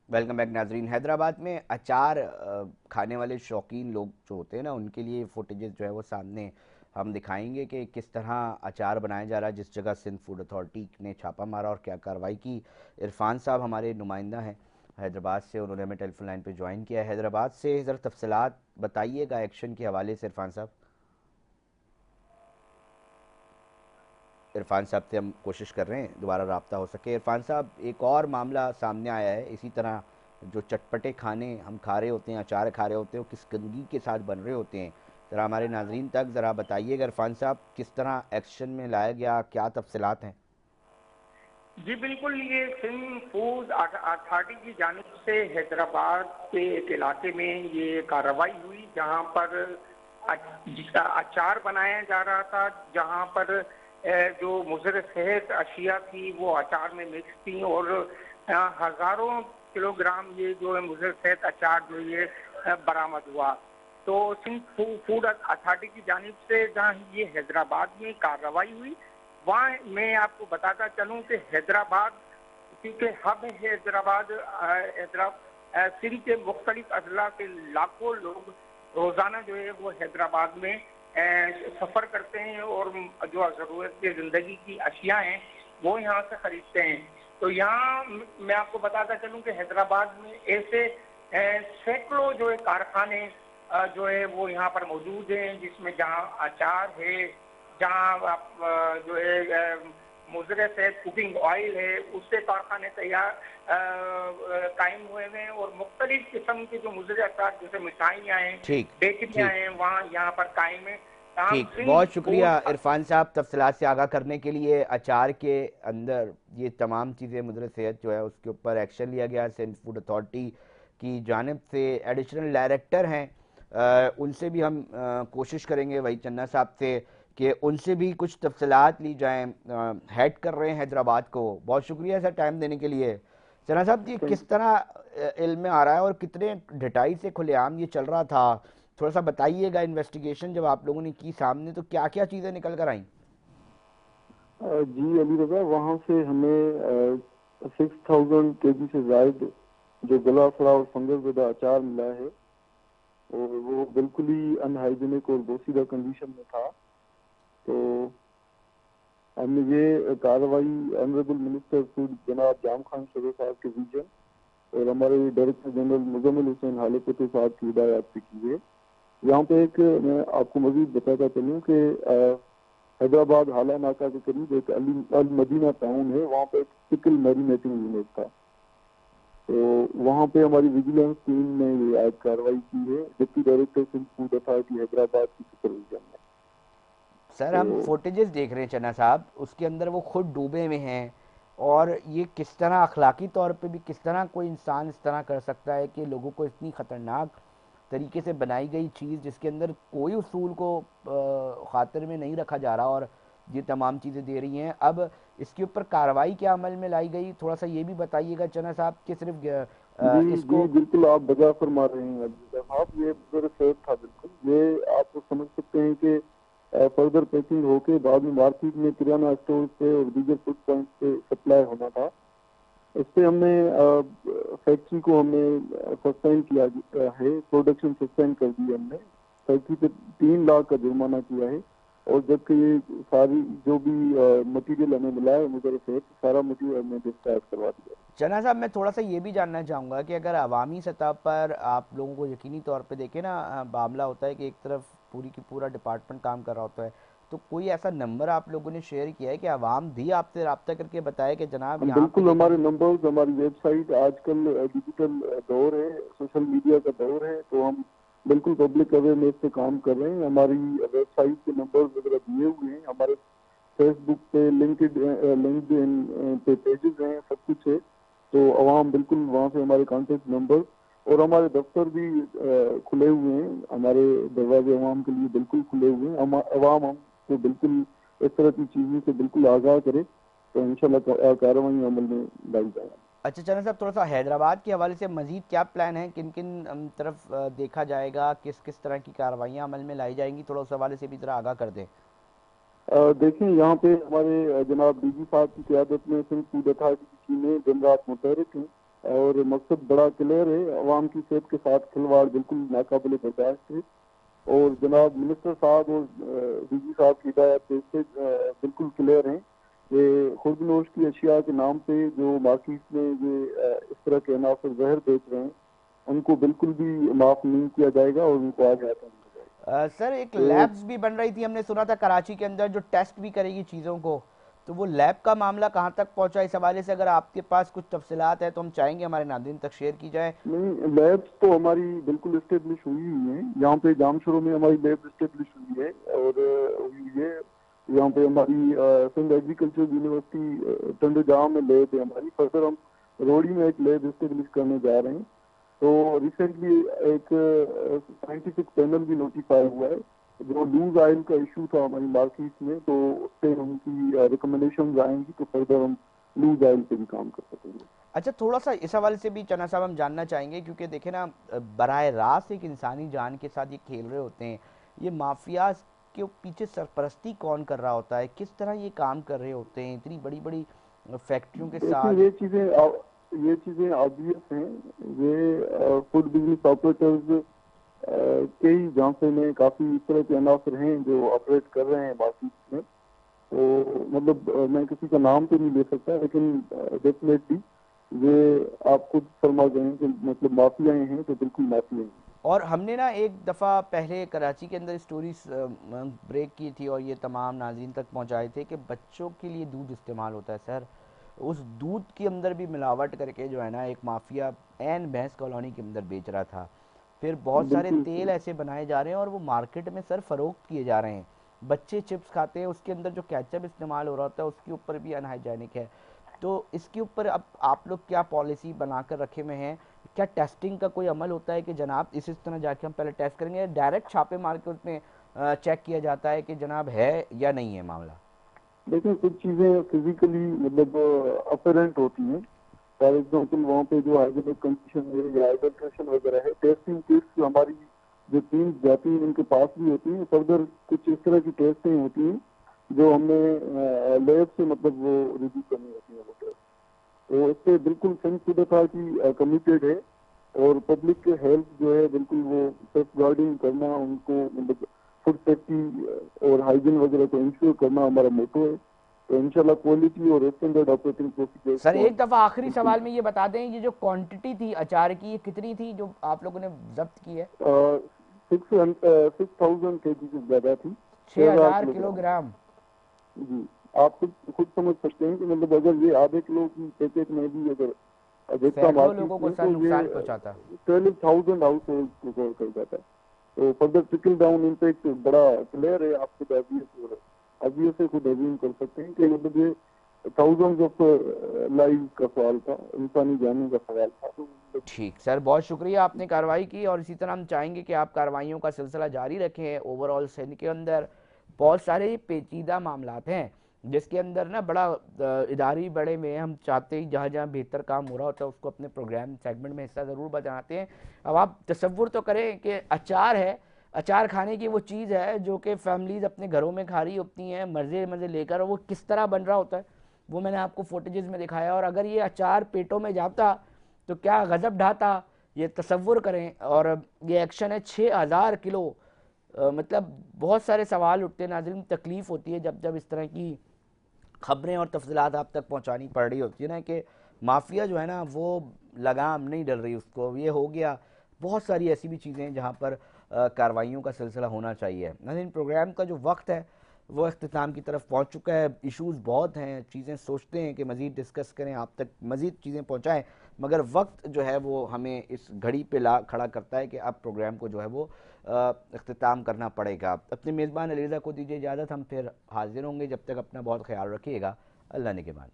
Welcome back नाजरीन। हैदराबाद में अचार खाने वाले शौकीन लोग जो होते हैं ना, उनके लिए फुटेजेस जो है वो सामने हम दिखाएंगे कि किस तरह अचार बनाया जा रहा है, जिस जगह सिंध फूड अथॉरिटी ने छापा मारा और क्या कार्रवाई की। इरफान साहब हमारे नुमाइंदा हैं हैदराबाद से, उन्होंने हमें टेलीफोन लाइन पे ज्वाइन किया है हैदराबाद से। ज़रा तफसीलात बताइएगा एक्शन के हवाले से इरफान साहब। इरफान साहब से हम कोशिश कर रहे हैं दोबारा रब्ता हो सके। इरफान साहब, एक और मामला सामने आया है इसी तरह। जो चटपटे खाने हम खा रहे होते हैं, अचार खा रहे होते हैं, वो किस गंदगी के साथ बन रहे होते हैं, ज़रा हमारे नाजरीन तक ज़रा बताइएगा इरफान साहब, किस तरह एक्शन में लाया गया, क्या तफसीलात हैं। जी बिल्कुल, ये सिंध फूड अथॉरिटी की जानिब से हैदराबाद के एक इलाके में ये कार्रवाई हुई जहां पर अचार बनाया जा रहा था, जहां पर जो मुज़र सेहत अशिया थी वो अचार में मिक्स थी और हजारों किलोग्राम ये जो है मुज़र सेहत अचार जो ये बरामद हुआ। तो सिंध फूड अथॉरिटी की जानिब से जहां ये हैदराबाद में कार्रवाई हुई, वहाँ मैं आपको बताता चलूं कि हैदराबाद क्योंकि हब है हैदराबाद, सिंध के मुख्तलिफ अजला के लाखों लोग रोजाना जो है वो हैदराबाद में सफर करते हैं और जो ज़रूरत की ज़िंदगी की अशिया हैं वो यहाँ से खरीदते हैं। तो यहाँ मैं आपको बताता चलूं कि हैदराबाद में ऐसे सैकड़ों जो है कारखाने जो है वो यहाँ पर मौजूद हैं, जिसमें जहाँ अचार है, जहाँ आप जो है मुज़र सेहत कुकिंग ऑयल है, उससे कारखाने तैयार कायम हुए हैं और मुख्तलिफ किस्म के जो मुज़र अचार जैसे मिठाइयाँ हैं, ठीक। बेकरियाँ ठीक। हैं, वहाँ यहाँ पर कायम है। हम ठीक, सिंध बहुत शुक्रिया फूड। इरफान साहब तफसीलात से आगाह करने के लिए। अचार के अंदर ये तमाम चीज़ें मुद्र सेहत जो है उसके ऊपर एक्शन लिया गया। सिंध फूड अथॉरिटी की जानिब से एडिशनल डायरेक्टर हैं, उनसे भी हम कोशिश करेंगे वही चन्ना साहब से कि उनसे भी कुछ तफसीलात ली जाएँ। हेड कर रहे हैं हैदराबाद को। बहुत शुक्रिया सर टाइम देने के लिए। चन्ना साहब, ये किस तरह इल्म में आ रहा है और कितने ढटाई से खुलेआम ये चल रहा था, थोड़ा सा बताइएगा। इन्वेस्टिगेशन जब आप लोगों ने की सामने, तो क्या क्या चीज़ें निकल कर आई। जी अली रजा, वहाँ से हमें 6000 kg से जायद जो गला सड़ा और फंगस ज़दा अचार मिला है, और वो बिल्कुल ही अनहाइजीनिक और बोसीदा कंडीशन में था। तो हमने ये कार्रवाई ऑनरेबल मिनिस्टर फूड जनाब जाम खान शरीफ साहब के विजन और हमारे डायरेक्टर जनरल मुजम्मिल हुसैन हालेपते साहब की हिदायत से की है। यहाँ पे एक मैं आपको मजीद बताता चलूँ कि हैदराबाद हाला नाका के करीब एक अल मदीना टाउन है, वहाँ पे एक पिकल मैरिनेटिंग यूनिट था। तो वहाँ पे हमारी विजिलेंस टीम ने ये आज कार्रवाई की है, deputy director Sindh food authority Hyderabad की सुपरविजन में। सर, हम तो फुटेजेस देख रहे हैं चन्ना साहब, उसके अंदर वो खुद डूबे हुए हैं। और ये किस तरह अखलाकी तौर पे भी किस तरह कोई इंसान इस तरह कर सकता है कि लोगों को इतनी ख़तरनाक तरीके से बनाई गई चीज़ जिसके अंदर कोई उसूल को खातिर में नहीं रखा जा रहा, और ये तमाम चीज़ें दे रही हैं। अब इसके ऊपर कार्रवाई क्या अमल में लाई गई, थोड़ा सा ये भी बताइएगा चन्ना साहब, कि सिर्फ जी जी इसको। बिल्कुल, आप बजा फरमा रहे हैं अब्दुल्ला साहब, ये मेरे सेहत था बिल्कुल। ये आप तो समझ सकते हैं कि फर्दर पैकिंग होके बाद में मार्केट में किराना स्टोर पे और दीगर फूड पॉइंट पे सप्लाई होना था। इस पे हमने फैक्ट्री को हमने सस्पेंड किया है, प्रोडक्शन सस्पेंड कर दी हमने। फैक्ट्री पे 3 लाख का जुर्माना किया है, और जबकि ये सारी जो भी मटेरियल हमें मिला है मुझे सारा मटेरियल हमने डिस्पैच करवा दिया। चना साहब, मैं थोड़ा सा ये भी जानना चाहूँगा कि अगर अवामी सतह पर आप लोगों को यकीनी तौर पे देखें ना, मामला होता है कि एक तरफ पूरी की पूरा डिपार्टमेंट काम कर रहा होता है, तो कोई ऐसा नंबर आप लोगों ने शेयर किया है कि अवाम भी आपसे रब्ता करके बताए कि जनाब हम यहाँ पे बिल्कुल, देखें। हमारे नंबर्स, हमारी वेबसाइट, आजकल डिजिटल दौर है, सोशल मीडिया का दौर है, तो हम बिल्कुल पब्लिक अवेयरनेस पे काम कर रहे हैं। हमारी वेबसाइट के नंबर्स वगैरह दिए हुए हैं, हमारे फेसबुक पे लिंक्डइन पे पेजेस हैं, सब कुछ है। तो अवाम बिल्कुल वहाँ से हमारे कॉन्टेक्ट नंबर और हमारे दफ्तर भी खुले हुए हैं, हमारे दरवाजे अवाम के लिए बिल्कुल खुले हुए हैं। अवाम हमको बिल्कुल इस तरह की चीज़ों से बिल्कुल आगाह करे, तो इंशाल्लाह कार्रवाई अमल में लाई जाएगा। अच्छा चना साहब, थोड़ा सा हैदराबाद के हवाले से मजीद क्या प्लान है, किन किन तरफ देखा जाएगा, किस किस तरह की कार्रवाइयाँ अमल में लाई जाएंगी, थोड़ा उस हवाले से भी ज़रा आगाह कर दें। देखें, यहाँ पे हमारे जनाब डीजी साहब की क़यादत में सिंध फूड अथॉरिटी की टीमें दिन रात मुतहरिक हैं। اور مقصد بڑا کلیئر ہے، عوام کی صحت کے ساتھ کھلواڑ بالکل ناقابل برداشت ہے، اور جناب منسٹر صاحب اور ڈی جی صاحب کی ہدایت سے بالکل کلیئر ہیں کہ خورد نوش کی اشیاء کے نام پہ جو مارکیٹ میں یہ اس طرح کے عناصر زہر بیچ رہے ہیں ان کو بالکل بھی معاف نہیں کیا جائے گا، اور ان کو آگے آتا نہیں جائے سر ایک گا۔ تو لیبز بھی بن رہی تھی، ہم نے سنا تھا کراچی کے اندر جو ٹیسٹ بھی کرے گی چیزوں کو، تو وہ لیب کا معاملہ کہاں تک پہنچا؟ اس حوالے سے اگر آپ کے پاس کچھ تفصیلات ہے تو ہم چاہیں گے ہمارے ناظرین تک شیئر کی جائے۔ نہیں، لیبس تو ہماری بالکل اسٹیبلش ہوئی ہیں، یہاں پہ جام شروع میں ہماری لیب اسٹیبلش ہوئی ہے، اور ہوئی ہے یہاں پہ ہماری سندھ ایگریکلچر یونیورسٹی ٹنڈے جام میں لیب ہے ہماری، فردر ہم روڑی میں ایک لیب اسٹیبلش کرنے جا رہے ہیں۔ تو ریسنٹلی ایک سائنٹیفک پینل بھی نوٹیفائی ہوا ہے، جو لوز آئل کا ایشو تھا ہماری مارکیٹ میں، تو اس پہ ان کی ریکمنڈیشنز آئیں گی تو فردر ہم لوز آئل پہ بھی کام کر سکیں گے۔ اچھا تھوڑا سا اس حوالے سے بھی چنا صاحب ہم جاننا چاہیں گے، کیونکہ دیکھیں نا براہ راست ایک انسانی جان کے ساتھ یہ کھیل رہے ہوتے ہیں، یہ مافیاز کے پیچھے سرپرستی کون کر رہا ہوتا ہے، کس طرح یہ کام کر رہے ہوتے ہیں اتنی بڑی بڑی فیکٹریوں کے دیکھیں ساتھ؟ یہ چیزیں آبویس ہیں، یہ فوڈ بزنس آپریٹرز کے ہی جانچے میں کافی اس طرح کے عناصر ہیں جو آپریٹ کر رہے ہیں مارکیٹ میں، تو مطلب میں کسی کا نام تو نہیں لے سکتا، لیکن ڈیفینیٹلی یہ آپ خود فرما گئے ہیں کہ مطلب مافیائیں ہیں تو بالکل مافیائیں ہیں۔ اور ہم نے نا ایک دفعہ پہلے کراچی کے اندر اسٹوریز بریک کی تھی اور یہ تمام ناظرین تک پہنچائے تھے کہ بچوں کے لیے دودھ استعمال ہوتا ہے سر، اس دودھ کے اندر بھی ملاوٹ کر کے جو ہے نا ایک مافیا این بھینس کالونی کے اندر بیچ رہا تھا، پھر بہت سارے بالکل تیل ایسے بنائے جا رہے ہیں اور وہ مارکیٹ میں سر فروخت کیے جا رہے ہیں، بچے چپس کھاتے ہیں اس کے اندر جو کیچپ استعمال ہو رہا ہوتا ہے اس کے اوپر بھی انہائیجینک ہے، تو اس کے اوپر اب آپ لوگ کیا پالیسی بنا کر رکھے ہوئے ہیں؟ کیا ٹیسٹنگ کا کوئی عمل ہوتا ہے کہ جناب اس طرح جا کے ہم پہلے ٹیسٹ کریں گے، ڈائریکٹ چھاپے مار کے اس میں چیک کیا جاتا ہے کہ جناب ہے یا نہیں ہے معاملہ؟ لیکن کچھ چیزیں فزیکلی مطلب اپیرنٹ ہوتی ہیں، فار ایگزامپل وہاں پہ جو ہائیجینک کنڈیشن ہے یا ایڈلٹریشن وغیرہ ہے، ٹیسٹنگ کٹس ہماری جو ٹیمز جاتی ہیں ان کے پاس بھی ہوتی ہیں، فردر کچھ اس طرح کی ٹیسٹیں ہوتی ہیں جو ہم نے لیب سے مطلب وہ ریویو کرنی ہوتی ہیں وہ ٹیسٹ، تو اس پہ بالکل سینٹ فوڈ اتھارٹی کمیٹیڈ ہے، اور پبلک کے ہیلتھ جو ہے بالکل وہ سیف گارڈنگ کرنا، ان کو مطلب فوڈ سیفٹی اور ہائیجین وغیرہ کو انشور کرنا ہمارا موٹو ہے، تو انشاءاللہ کوالٹی اور اسٹینڈرڈ آپریٹنگ پروسیجرز سر کو ہم ایک دفعہ آخری بالکل سوال میں یہ بتا دیں یہ جو کوانٹٹی تھی اچار کی یہ کتنی تھی جو آپ لوگوں نے ضبط کی ہے؟ 6,000 کے جی سے زیادہ تھی، 6,000 6,000 کلو کلو گرام گرام جی، آپ خود سمجھ سکتے ہیں کہ مطلب اگر یہ آدھے کلو کی پیکٹ میں بھی اگر دیکھتا سینکڑوں لوگوں مارکیٹ کو میں سر تو نقصان یہ پہنچاتا۔ 12,000 ہاؤس ہولڈ کو کور کر جاتا ہے، تو فردر ٹرکل ڈاؤن امپیکٹ بڑا کلیئر ہے، آپ خود obvious سے خود ایزیوم کر سکتے ہیں کہ مطلب یہ تھاؤزنڈ آف لائف کا سوال تھا، انسانی جانوں کا سوال تھا، تو ٹھیک سر، بہت شکریہ آپ نے کارروائی کی، اور اسی طرح ہم چاہیں گے کہ آپ کارروائیوں کا سلسلہ جاری رکھیں۔ اوور آل سندھ کے اندر بہت سارے پیچیدہ معاملات ہیں جس کے اندر نا بڑا اداری بڑے میں ہم چاہتے ہیں جہاں جہاں بہتر کام ہو رہا ہوتا ہے اس کو اپنے پروگرام سیگمنٹ میں حصہ ضرور بناتے ہیں۔ اب آپ تصور تو کریں کہ اچار ہے، اچار کھانے کی وہ چیز ہے جو کہ فیملیز اپنے گھروں میں کھا رہی ہوتی ہیں مزے مزے لے کر، اور وہ کس طرح بن رہا ہوتا ہے وہ میں نے آپ کو فوٹیجز میں دکھایا، اور اگر یہ اچار پیٹوں میں جاتا تو کیا غضب ڈھاتا یہ تصور کریں، اور یہ ایکشن ہے 6,000 کلو، مطلب بہت سارے سوال اٹھتے ہیں ناظرین، تکلیف ہوتی ہے جب جب اس طرح کی خبریں اور تفصیلات آپ تک پہنچانی پڑ رہی ہوتی ہے نا کہ مافیا جو ہے نا وہ لگام نہیں ڈل رہی اس کو، یہ ہو گیا۔ بہت ساری ایسی بھی چیزیں ہیں جہاں پر کارروائیوں کا سلسلہ ہونا چاہیے۔ ناظرین پروگرام کا جو وقت ہے وہ اختتام کی طرف پہنچ چکا ہے، ایشوز بہت ہیں، چیزیں سوچتے ہیں کہ مزید ڈسکس کریں، آپ تک مزید چیزیں پہنچائیں، مگر وقت جو ہے وہ ہمیں اس گھڑی پہ لا کھڑا کرتا ہے کہ اب پروگرام کو جو ہے وہ اختتام کرنا پڑے گا۔ اپنے میزبان علیزہ کو دیجیے اجازت، ہم پھر حاضر ہوں گے، جب تک اپنا بہت خیال رکھیے گا، اللہ نگہبان۔